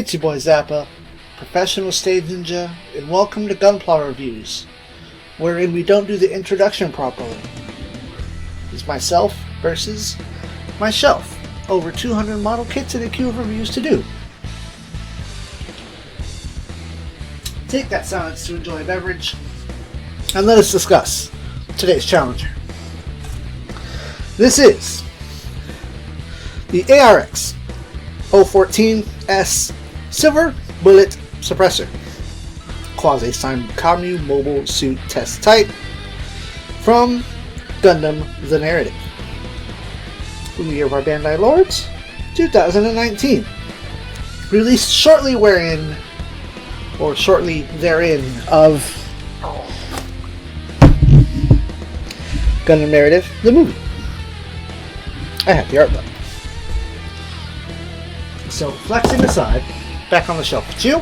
It's your boy Zappa, professional stage ninja, and welcome to Gunpla Reviews, wherein we don't do the introduction properly. It's myself versus my shelf. Over 200 model kits and a queue of reviews to do. Take that silence to enjoy a beverage, and let us discuss today's challenger. This is the ARX 014S Silver Bullet Suppressor, quasi-commu mobile suit test type from Gundam the Narrative. From the year of our Bandai Lords, 2019. Released shortly therein of Gundam Narrative, the movie. I have the art book. So, flexing aside, back on the shelf with you.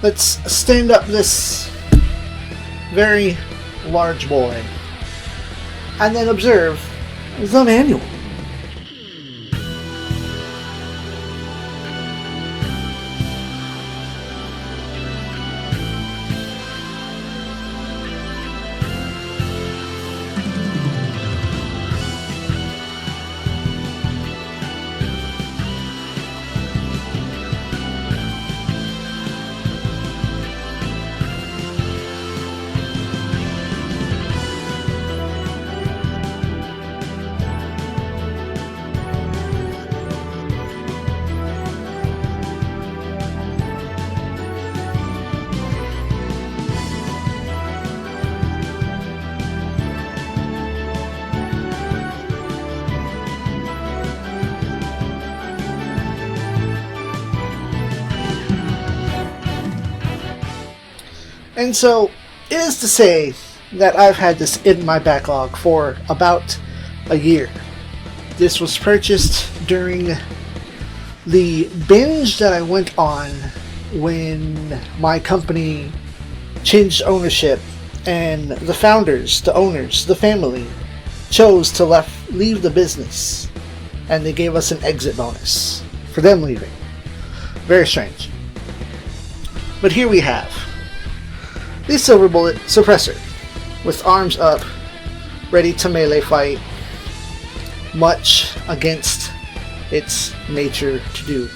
Let's stand up this very large boy and then observe the manual. And so, it is to say that I've had this in my backlog for about a year. This was purchased during the binge that I went on when my company changed ownership and the founders, the owners, the family chose to leave the business, and they gave us an exit bonus for them leaving. Very strange. But here we have the Silver Bullet Suppressor, with arms up, ready to melee fight, much against its nature to do.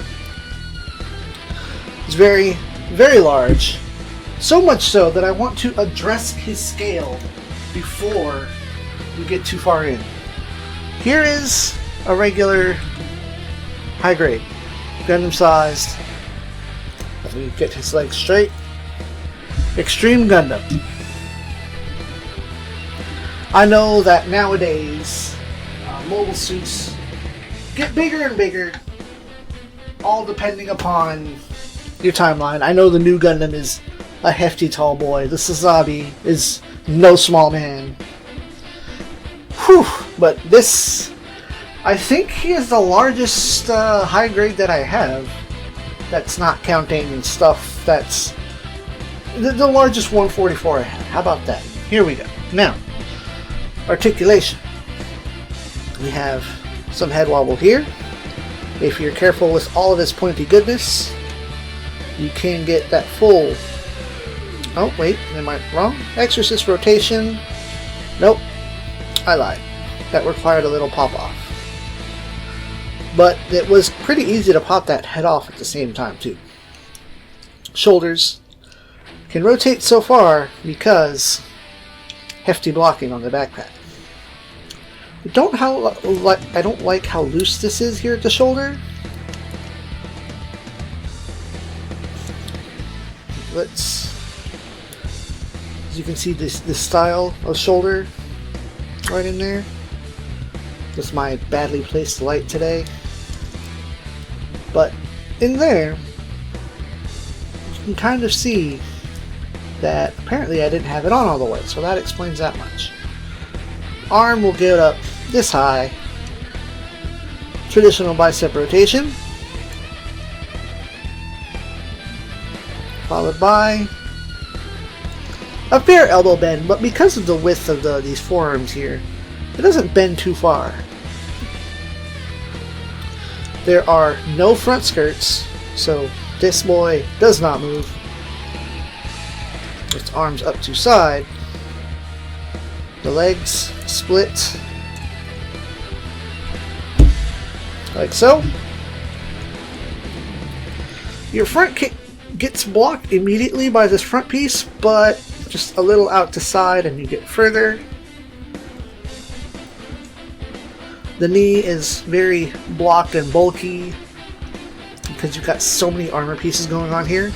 It's very, very large, so much so that I want to address his scale before we get too far in. Here is a regular high grade, Gundam sized. Let me get his legs straight. Extreme Gundam. I know that nowadays mobile suits get bigger and bigger, all depending upon your timeline. I know the new Gundam is a hefty tall boy. The Sazabi is no small man. Whew, but this, I think he is the largest high grade that I have. That's not counting stuff that's the largest 144 I have. How about that? Here we go. Now, articulation. We have some head wobble here. If you're careful with all of this pointy goodness, you can get that full... Oh, wait. Am I wrong? Exorcist rotation. Nope. I lied. That required a little pop off. But it was pretty easy to pop that head off at the same time, too. Shoulders can rotate so far because hefty blocking on the backpack. I don't like how loose this is here at the shoulder. As you can see this style of shoulder right in there. With my badly placed light today. But in there, you can kind of see that apparently I didn't have it on all the way, so that explains that much. Arm will get up this high. Traditional bicep rotation. Followed by a fair elbow bend, but because of the width of these forearms here, it doesn't bend too far. There are no front skirts, so this boy does not move. Its arms up to side. The legs split like so. Your front kick gets blocked immediately by this front piece, but just a little out to side and you get further. The knee is very blocked and bulky because you've got so many armor pieces going on here.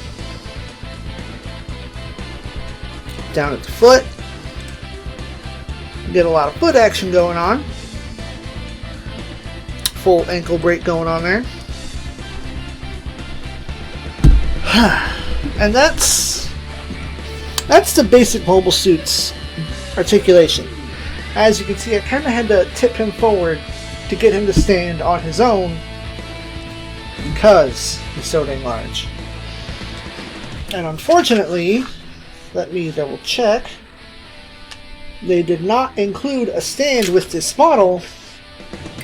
Down at the foot, you get a lot of foot action going on. Full ankle break going on there. And that's the basic mobile suit's articulation. As you can see, I kind of had to tip him forward to get him to stand on his own because he's so dang large. And unfortunately, let me double check, they did not include a stand with this model,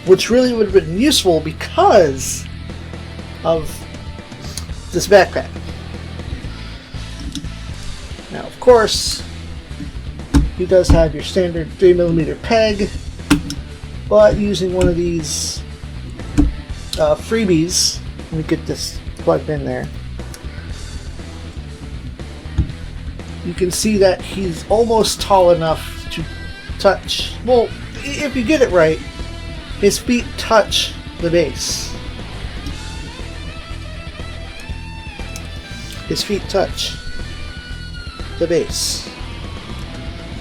which really would have been useful because of this backpack. Now, of course, he does have your standard 3mm peg, but using one of these freebies, let me get this plugged in there. You can see that he's almost tall enough to touch. Well, if you get it right, his feet touch the base. His feet touch the base.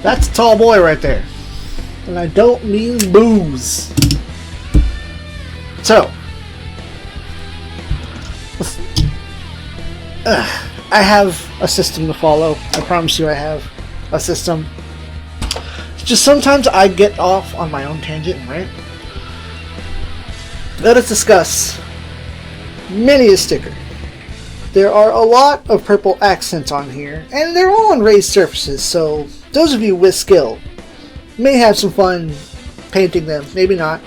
That's a tall boy right there. And I don't mean booze. So, I have a system to follow. I promise you I have a system. Just sometimes I get off on my own tangent, right? Let us discuss many a sticker. There are a lot of purple accents on here, and they're all on raised surfaces, so those of you with skill may have some fun painting them, maybe not.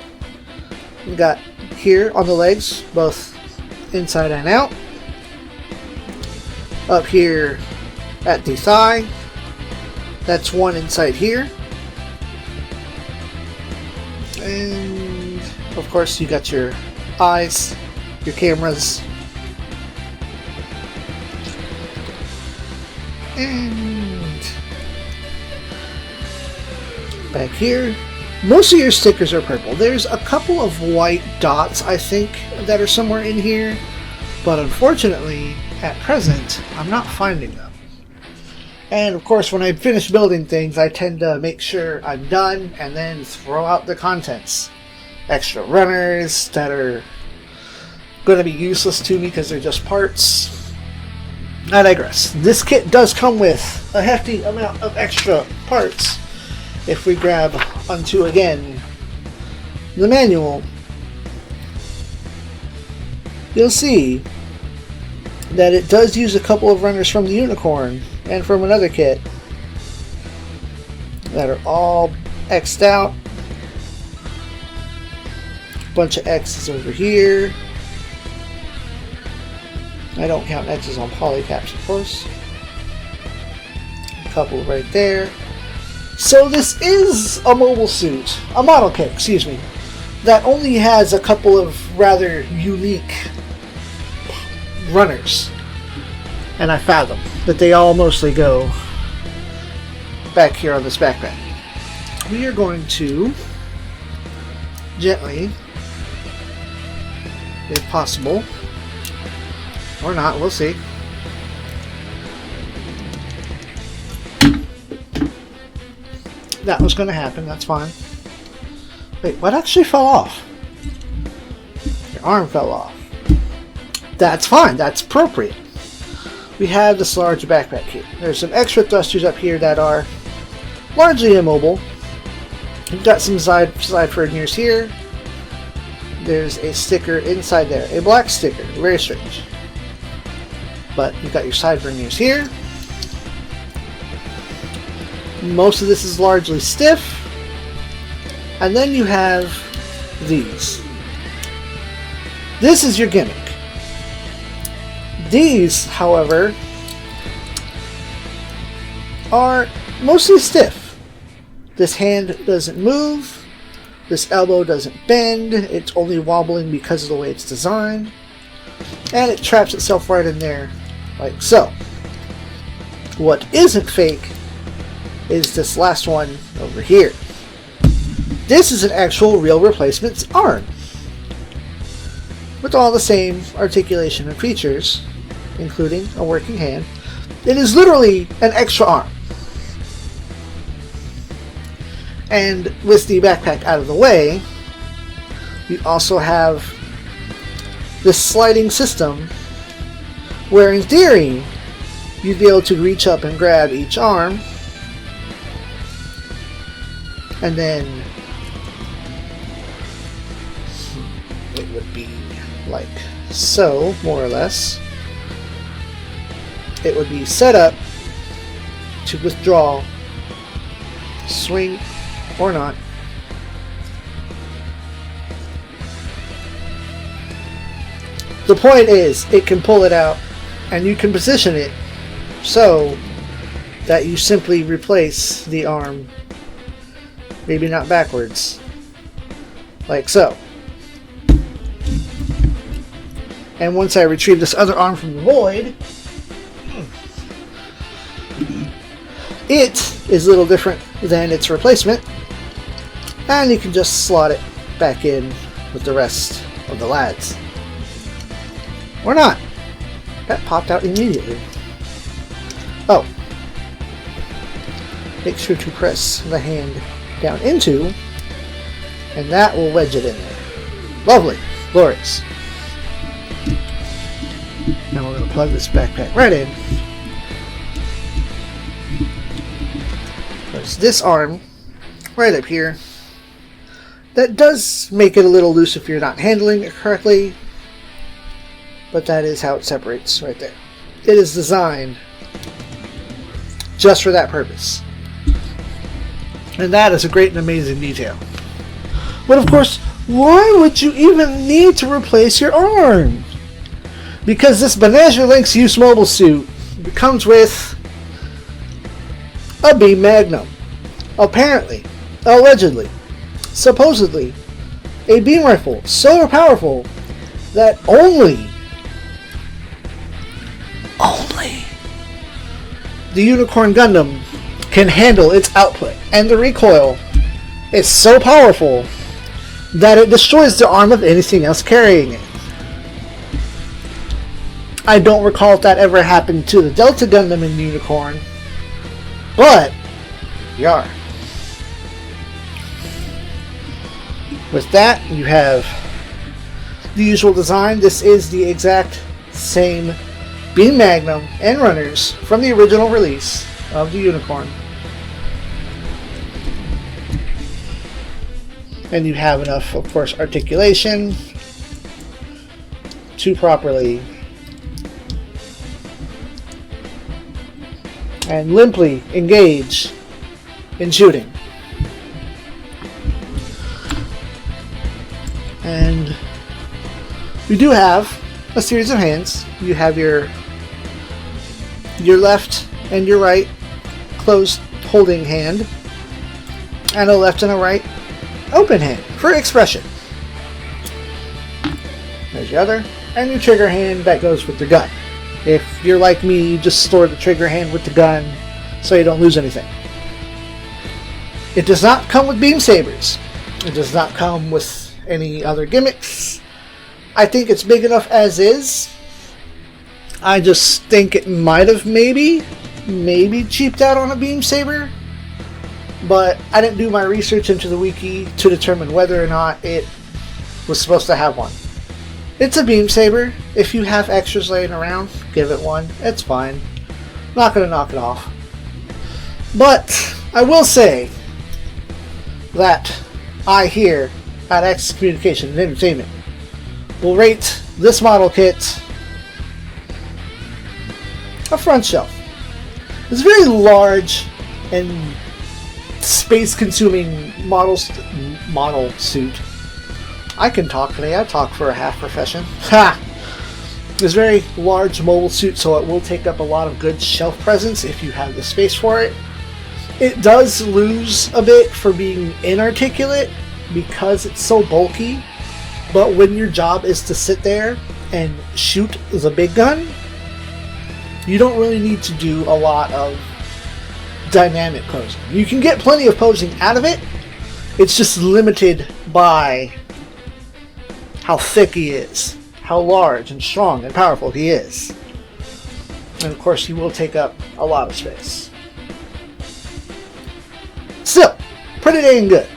We got here on the legs, both inside and out. Up here at the thigh, that's one inside here. And of course you got your eyes, your cameras, and back here, most of your stickers are purple. There's a couple of white dots, I think, that are somewhere in here, but unfortunately, at present, I'm not finding them. And of course, when I finish building things, I tend to make sure I'm done and then throw out the contents. Extra runners that are going to be useless to me because they're just parts. I digress. This kit does come with a hefty amount of extra parts. If we grab onto, again, the manual, you'll see that it does use a couple of runners from the Unicorn and from another kit that are all X'd out. Bunch of X's over here. I don't count X's on polycaps, of course. A couple right there. So this is a mobile suit, a model kit, excuse me, that only has a couple of rather unique runners. And I fathom that they all mostly go back here on this backpack. We are going to gently, if possible, or not, we'll see. That was going to happen, that's fine. Wait, what actually fell off? Your arm fell off. That's fine, that's appropriate. We have this large backpack here. There's some extra thrusters up here that are largely immobile. We've got some side furniers here. There's a sticker inside there, a black sticker, very strange. But you've got your side furniers here. Most of this is largely stiff. And then you have these. This is your gimmick. These, however, are mostly stiff. This hand doesn't move. This elbow doesn't bend. It's only wobbling because of the way it's designed. And it traps itself right in there, like so. What isn't fake is this last one over here. This is an actual real replacement's arm, with all the same articulation and features, including a working hand. It is literally an extra arm. And with the backpack out of the way, you also have this sliding system where, in theory, you'd be able to reach up and grab each arm, and then it would be like so, more or less. It would be set up to withdraw, swing, or not. The point is, it can pull it out, and you can position it so that you simply replace the arm, maybe not backwards, like so. And once I retrieve this other arm from the void, it is a little different than its replacement, and you can just slot it back in with the rest of the lads. Or not. That popped out immediately. Oh. Make sure to press the hand down into, and that will wedge it in there. Lovely. Glorious. Now we're going to plug this backpack right in. There's this arm right up here. That does make it a little loose if you're not handling it correctly, but that is how it separates right there. It is designed just for that purpose. And that is a great and amazing detail. But of course, why would you even need to replace your arm? Because this Banana Link's Use mobile suit comes with a beam magnum. Apparently, allegedly, supposedly, a beam rifle so powerful that only the Unicorn Gundam can handle its output, and the recoil is so powerful that it destroys the arm of anything else carrying it. I don't recall if that ever happened to the Delta Gundam in Unicorn, but yar. With that, you have the usual design. This is the exact same beam magnum and runners from the original release of the Unicorn. And you have enough, of course, articulation to properly and limply engage in shooting. And you do have a series of hands. You have your left and your right closed holding hand, and a left and a right open hand for expression. There's your other, and your trigger hand that goes with the gun. If you're like me, you just store the trigger hand with the gun so you don't lose anything. It does not come with beam sabers. It does not come with any other gimmicks. I think it's big enough as is. I just think it might have maybe cheaped out on a beam saber, but I didn't do my research into the wiki to determine whether or not it was supposed to have one. It's a beam saber. If you have extras laying around, give it one. It's fine. Not gonna knock it off. But I will say that I here at Axis Communication and Entertainment will rate this model kit a front shelf. It's a very large and space-consuming model suit. I can talk today. I talk for a half profession. Ha! It's a very large mobile suit, so it will take up a lot of good shelf presence if you have the space for it. It does lose a bit for being inarticulate because it's so bulky, but when your job is to sit there and shoot the big gun, you don't really need to do a lot of dynamic posing. You can get plenty of posing out of it, it's just limited by how thick he is, how large and strong and powerful he is. And of course he will take up a lot of space. Still, pretty dang good.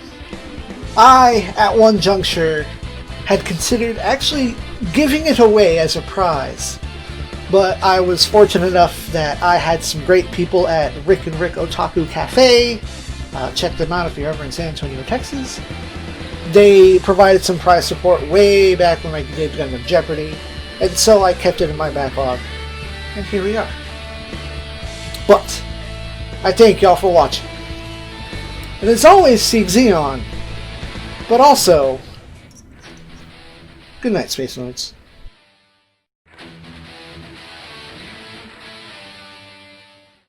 I, at one juncture, had considered actually giving it away as a prize, but I was fortunate enough that I had some great people at Rick and Rick Otaku Cafe. Check them out if you're ever in San Antonio, Texas. They provided some prize support way back when I did Gundam Jeopardy, and so I kept it in my backlog, and here we are. But I thank y'all for watching. And as always, SIEG ZEON, but also, good night, Space Nerds.